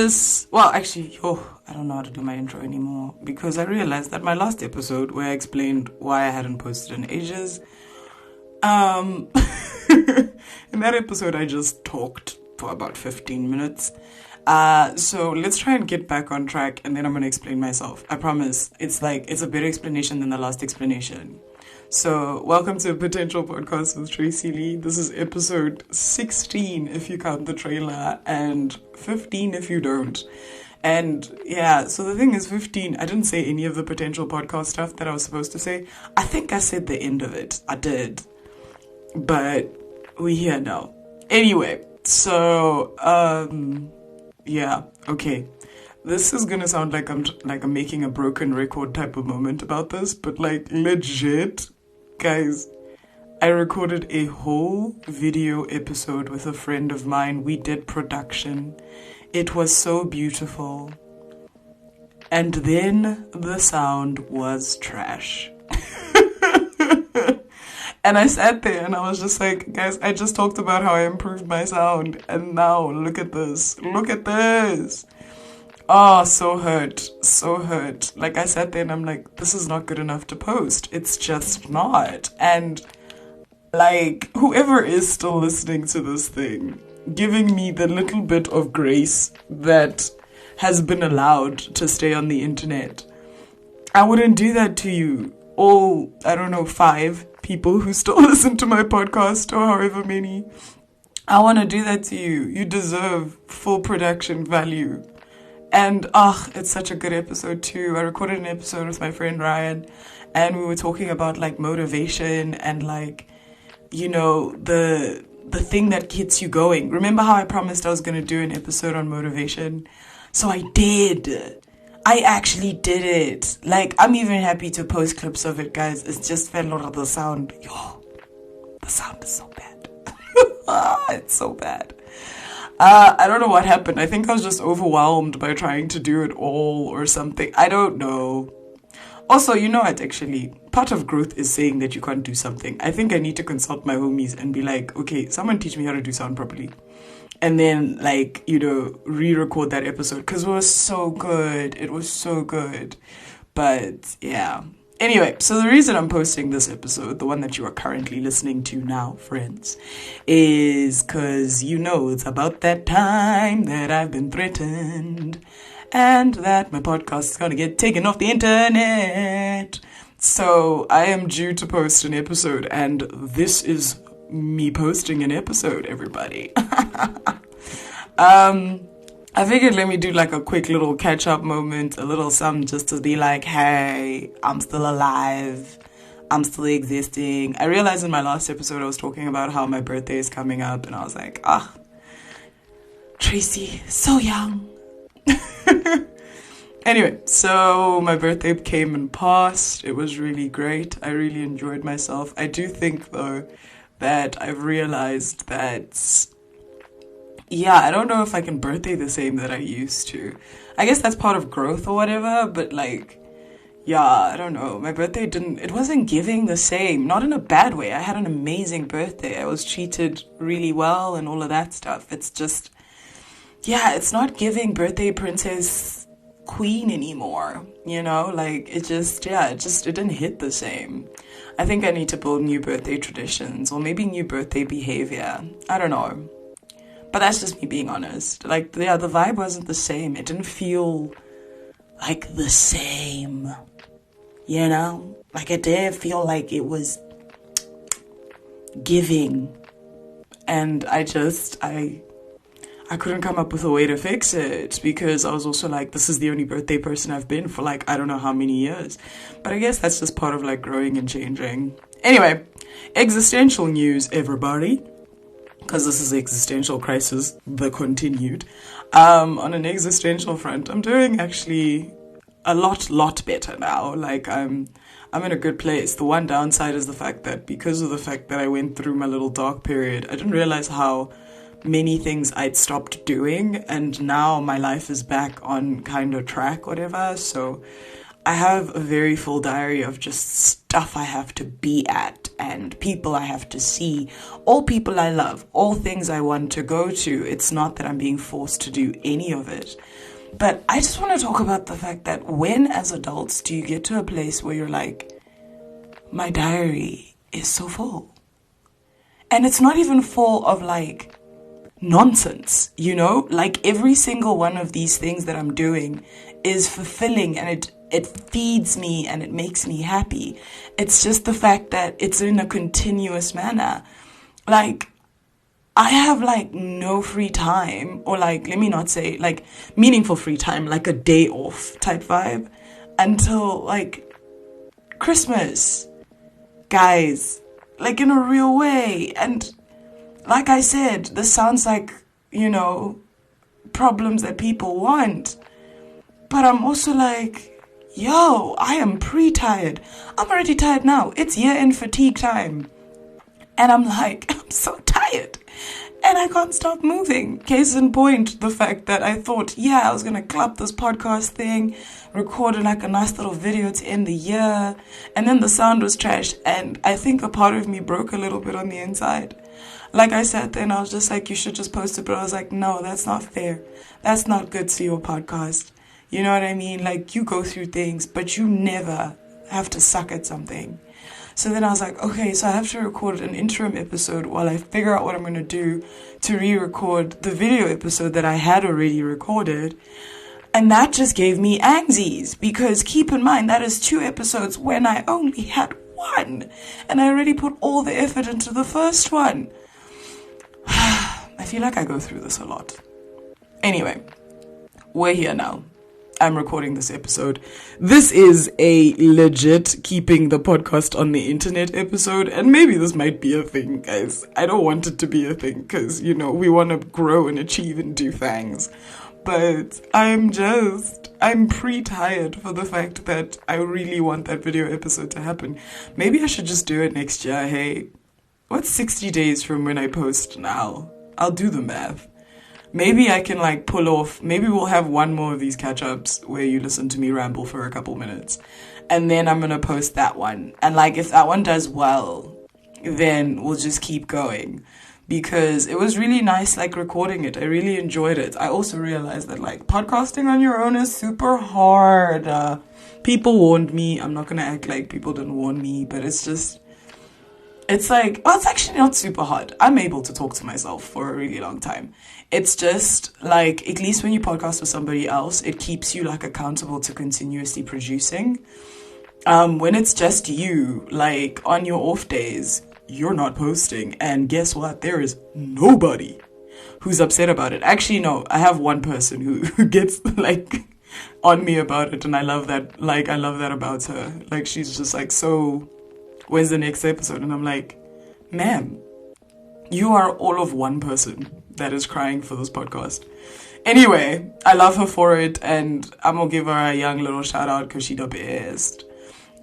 I don't know how to do my intro anymore because I realized that my last episode where I explained why I hadn't posted in ages, in that episode I just talked for about 15 minutes. So let's try and get back on track and then I'm going to explain myself. I promise. It's a better explanation than the last explanation. So welcome to Potential Podcast with Tracy Lee. This is episode 16 if you count the trailer and 15 if you don't. And yeah, so the thing is 15, I didn't say any of the Potential Podcast stuff that I was supposed to say. I think I said the end of it. I did. But we're here now. Anyway, so, yeah, okay. This is gonna sound like I'm making a broken record type of moment about this, but legit, guys, I recorded a whole video episode with a friend of mine. We did production. It was so beautiful. And then the sound was trash. And I sat there and I was just like, guys, I just talked about how I improved my sound. And now look at this. Look at this. Oh, so hurt. So hurt. I sat there and I'm like, this is not good enough to post. It's just not. And whoever is still listening to this thing, giving me the little bit of grace that has been allowed to stay on the internet, I wouldn't do that to you. All, 5 people who still listen to my podcast or however many. I want to do that to you. You deserve full production value. And it's such a good episode too. I recorded an episode with my friend Ryan and we were talking about motivation and the thing that gets you going. Remember how I promised I was going to do an episode on motivation? So I did. I actually did it. I'm even happy to post clips of it, guys. It's just fell out of the sound. The sound is so bad. It's so bad. I don't know what happened. I think I was just overwhelmed by trying to do it all or something. I don't know. Also, actually, part of growth is saying that you can't do something. I think I need to consult my homies and be like, okay, someone teach me how to do sound properly. And then, re-record that episode. Because it was so good. It was so good. But, yeah. Anyway, so the reason I'm posting this episode, the one that you are currently listening to now, friends, is because it's about that time that I've been threatened and that my podcast is going to get taken off the internet. So I am due to post an episode, and this is me posting an episode, everybody. I figured let me do a quick little catch-up moment, a little something just to be like, hey, I'm still alive. I'm still existing. I realized in my last episode I was talking about how my birthday is coming up, and I was like, Tracy, so young. Anyway, so my birthday came and passed. It was really great. I really enjoyed myself. I do think, though, that I've realized that... yeah, I don't know if I can birthday the same that I used to. I guess that's part of growth or whatever, but I don't know. My birthday it wasn't giving the same, not in a bad way. I had an amazing birthday. I was treated really well and all of that stuff. It's just, it's not giving birthday princess queen anymore, it didn't hit the same. I think I need to build new birthday traditions or maybe new birthday behavior. I don't know. But that's just me being honest. The vibe wasn't the same. It didn't feel like the same. It didn't feel like it was giving. And I couldn't come up with a way to fix it because I was also this is the only birthday person I've been for I don't know how many years. But I guess that's just part of growing and changing. Anyway, existential news, everybody. Because this is existential crisis, the continued. On an existential front, I'm doing actually a lot better now. I'm in a good place. The one downside is the fact that because of the fact that I went through my little dark period, I didn't realize how many things I'd stopped doing, and now my life is back on kind of track, whatever. So I have a very full diary of just stuff I have to be at and people I have to see, all people I love, all things I want to go to. It's not that I'm being forced to do any of it. But I just want to talk about the fact that when, as adults, do you get to a place where you're like, my diary is so full. And it's not even full of like nonsense, you know? Like every single one of these things that I'm doing is fulfilling, and it feeds me and it makes me happy. It's just the fact that it's in a continuous manner. Like, I have like no free time, or like, let me not say like meaningful free time, like a day off type vibe, until like Christmas, guys, like in a real way. And like I said, this sounds like, you know, problems that people want, but I'm also like, yo, I am pre-tired. I'm already tired now. It's year-end fatigue time. And I'm like, I'm so tired. And I can't stop moving. Case in point, the fact that I thought, yeah, I was going to clap this podcast thing, record like a nice little video to end the year. And then the sound was trash. And I think a part of me broke a little bit on the inside. Like I sat there and I was just like, you should just post it. But I was like, no, that's not fair. That's not good to your podcast. You know what I mean? Like, you go through things, but you never have to suck at something. So then I was like, okay, so I have to record an interim episode while I figure out what I'm going to do to re-record the video episode that I had already recorded. And that just gave me anxies, because keep in mind, that is 2 episodes when I only had 1. And I already put all the effort into the first one. I feel like I go through this a lot. Anyway, we're here now. I'm recording this episode. This is a legit keeping the podcast on the internet episode, and maybe this might be a thing, guys. I don't want it to be a thing because, you know, we want to grow and achieve and do things. But I'm pre-tired for the fact that I really want that video episode to happen. Maybe I should just do it next year. Hey, what's 60 days from when I post now? I'll do the math. Maybe I can like pull off, maybe we'll have one more of these catch-ups where you listen to me ramble for a couple minutes. And then I'm going to post that one. And like, if that one does well, then we'll just keep going. Because it was really nice, like, recording it. I really enjoyed it. I also realized that, like, podcasting on your own is super hard. People warned me. I'm not going to act like people didn't warn me. But it's just, it's like, well, it's actually not super hard. I'm able to talk to myself for a really long time. It's just, like, at least when you podcast with somebody else, it keeps you, like, accountable to continuously producing. When it's just you, like, on your off days, you're not posting. And guess what? There is nobody who's upset about it. Actually, no, I have one person who gets, like, on me about it. And I love that. Like, I love that about her. Like, she's just like, so when's the next episode? And I'm like, ma'am, you are all of one person that is crying for this podcast. Anyway, I love her for it, and I'm gonna give her a young little shout out because she the best.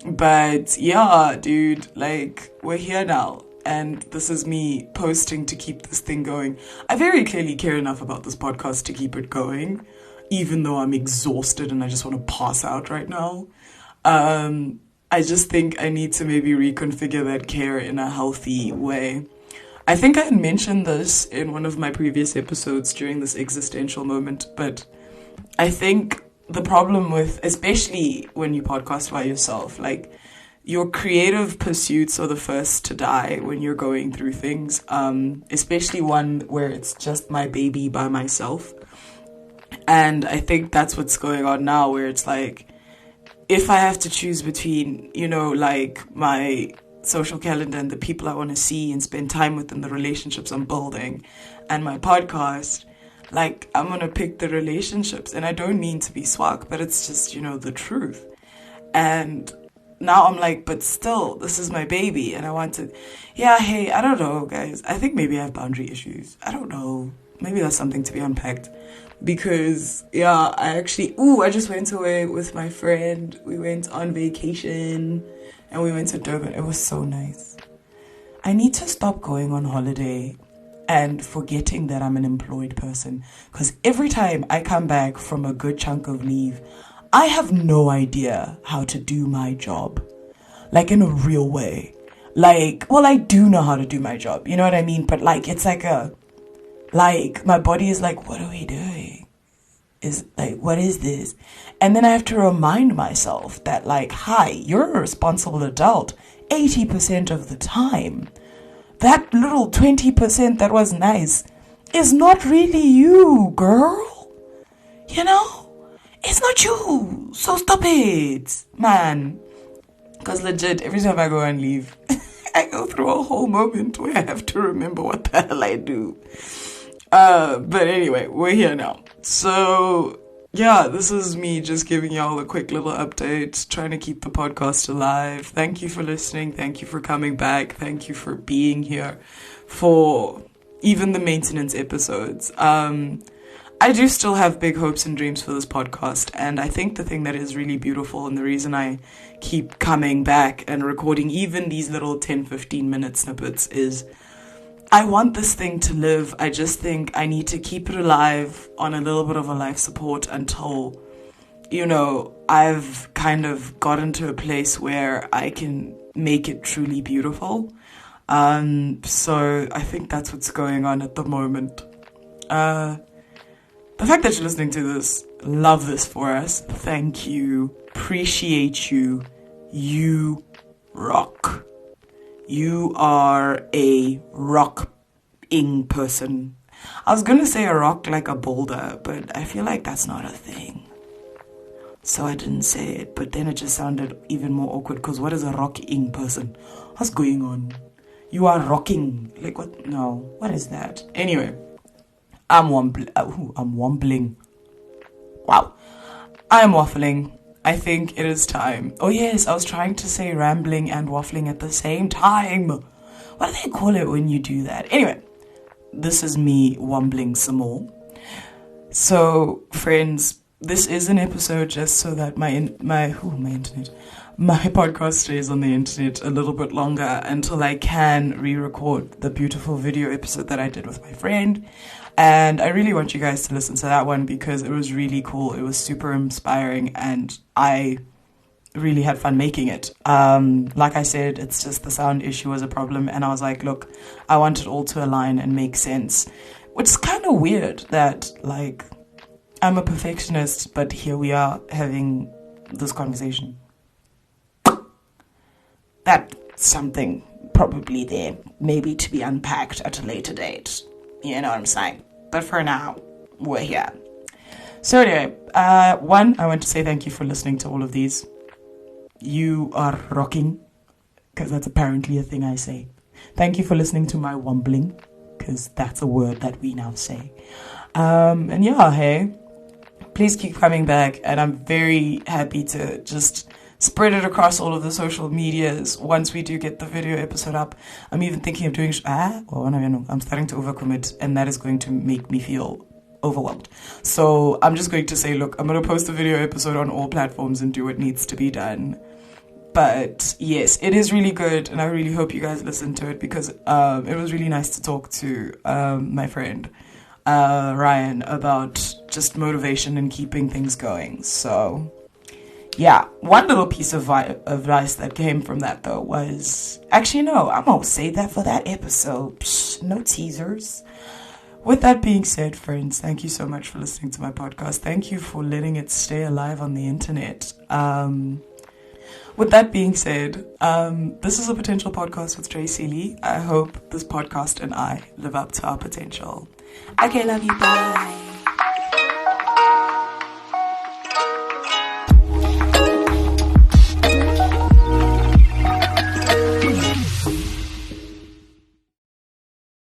But yeah, dude, like, we're here now, and this is me posting to keep this thing going. I very clearly care enough about this podcast to keep it going, even though I'm exhausted and I just want to pass out right now. I just think I need to maybe reconfigure that care in a healthy way. I think I had mentioned this in one of my previous episodes during this existential moment, but I think the problem with, especially when you podcast by yourself, like, your creative pursuits are the first to die when you're going through things, especially one where it's just my baby by myself. And I think that's what's going on now, where it's like, if I have to choose between, you know, like, my social calendar and the people I want to see and spend time with and the relationships I'm building and my podcast, like, I'm going to pick the relationships. And I don't mean to be swag, but it's just, you know, the truth. And now I'm like, but still, this is my baby. And I want to, yeah, hey, I don't know, guys. I think maybe I have boundary issues. I don't know. Maybe that's something to be unpacked. Because, yeah, I just went away with my friend. We went on vacation and we went to Durban. It was so nice. I need to stop going on holiday and forgetting that I'm an employed person. Because every time I come back from a good chunk of leave, I have no idea how to do my job. Like, in a real way. Like, well, I do know how to do my job, you know what I mean? But like, it's like my body is like, what are we doing? Is like, what is this? And then I have to remind myself that like, hi, you're a responsible adult 80% of the time. That little 20% that was nice is not really you, girl. You know? It's not you. So stop it, man. Because legit, every time I go and leave, I go through a whole moment where I have to remember what the hell I do. But anyway, we're here now. So, yeah, this is me just giving y'all a quick little update, trying to keep the podcast alive. Thank you for listening. Thank you for coming back. Thank you for being here for even the maintenance episodes. I do still have big hopes and dreams for this podcast, and I think the thing that is really beautiful and the reason I keep coming back and recording even these little 10-15 minute snippets is I want this thing to live. I just think I need to keep it alive on a little bit of a life support until, you know, I've kind of gotten to a place where I can make it truly beautiful. So I think that's what's going on at the moment. The fact that you're listening to this, love this for us. Thank you. Appreciate you. You rock. You are a rocking person. I was going to say a rock like a boulder, but I feel like that's not a thing. So I didn't say it, but then it just sounded even more awkward because what is a rocking person? What's going on? You are rocking. Like what? No. What is that? Anyway. I'm wombling. Wow. I'm waffling. I think it is time. Oh yes, I was trying to say rambling and waffling at the same time. What do they call it when you do that? Anyway, this is me wombling some more. So, friends, this is an episode just so that my podcast stays on the internet a little bit longer until I can re-record the beautiful video episode that I did with my friend. And I really want you guys to listen to that one because it was really cool. It was super inspiring and I really had fun making it. Like I said, it's just the sound issue was a problem. And I was like, look, I want it all to align and make sense. Which is kind of weird that, like, I'm a perfectionist, but here we are having this conversation. That's something probably there, maybe to be unpacked at a later date. You know what I'm saying? But for now, we're here. So anyway, one, I want to say thank you for listening to all of these. You are rocking, because that's apparently a thing I say. Thank you for listening to my wombling, because that's a word that we now say. And yeah, hey, please keep coming back. And I'm very happy to just spread it across all of the social medias once we do get the video episode up. I'm even thinking of doing I'm starting to overcommit, and that is going to make me feel overwhelmed. So I'm just going to say, look, I'm going to post the video episode on all platforms and do what needs to be done. But yes, it is really good, and I really hope you guys listen to it because it was really nice to talk to my friend Ryan about just motivation and keeping things going. So yeah, one little piece of advice that came from that, though, was... Actually, no, I'm going to save that for that episode. Psh, no teasers. With that being said, friends, thank you so much for listening to my podcast. Thank you for letting it stay alive on the internet. With that being said, this is a potential podcast with Tracy Lee. I hope this podcast and I live up to our potential. Okay, love you. Bye.